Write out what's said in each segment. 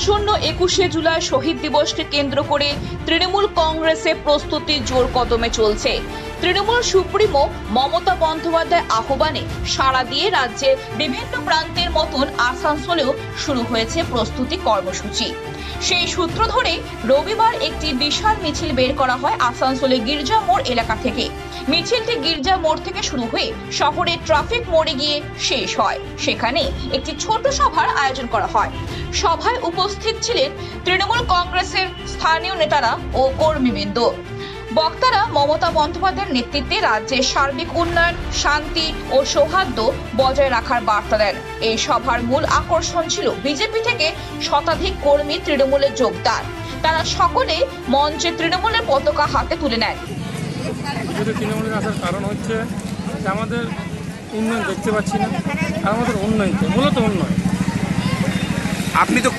আসন্ন 21শে জুলাই শহীদ দিবসকে কেন্দ্র করে তৃণমূল কংগ্রেসে প্রস্তুতি জোর কদমে চলছে। তৃণমূল সুপ্রিমো মমতা বন্দ্যোপাধ্যায়ের আহ্বানে সাড়া দিয়ে রাজ্যের বিভিন্ন প্রান্তের মতন আসানসোলেও শুরু হয়েছে প্রস্তুতি কর্মসূচি। সেই সূত্র ধরে রবিবার একটি বিশাল মিছিল বের করা হয় আসানসোলের গির্জা মোড় এলাকা থেকে। মিছিলটি গির্জা মোড় থেকে শুরু হয়ে শহরের ট্রাফিক মোড়ে গিয়ে শেষ হয়। সেখানে একটি ছোট সভার আয়োজন করা হয়। সভায় উপস্থিত ছিলেন তৃণমূল কংগ্রেসের স্থানীয় নেতারা ও কর্মীবৃন্দ। বক্তারা মমতা বন্দ্যোপাধ্যায়ের নেতৃত্বে রাজ্যের সার্বিক উন্নয়ন, শান্তি ও সৌহার্দ্য বজায় রাখার বার্তা দেন। এই সভার মূল আকর্ষণ ছিল বিজেপি থেকে শতাধিক কর্মী তৃণমূলে যোগদান। তারা সকলে মঞ্চে তৃণমূলের পতাকা হাতে তুলে নেন। তৃণমূলে আসার কারণ হচ্ছে যে আমাদের উন্নয়ন দেখতে পাচ্ছি না, আর আমাদের উন্নয়ন মূলত উন্নয়ন। আপনি তো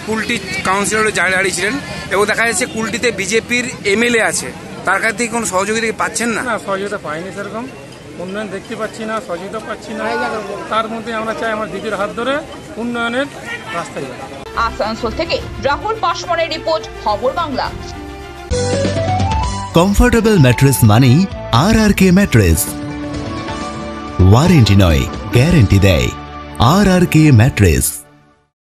কুলটি কাউন্সিলরে দাঁড়িয়েছিলেন এবং দেখা যাচ্ছে কুলটিতে বিজেপির এমএলএ আছে, তার কাছ থেকে কোনো সহযোগিতা পাচ্ছেন না? না, সহযোগিতা পাইনি, সেরকম উন্নয়ন দেখতে পাচ্ছি না, সহযোগিতা পাচ্ছি না। তার মধ্যে আমরা চাই আমার দিদির হাত ধরে উন্নয়নের রাস্তায় যাবে। আসানসোল থেকে রাহুল পাসওয়ানের রিপোর্ট, খবর বাংলা। কমফোর্টেবল ম্যাট্রেস মানেই RRK ম্যাট্রেস। ওয়ারেন্টি নয়, গ্যারান্টি দেয় RRK ম্যাট্রেস।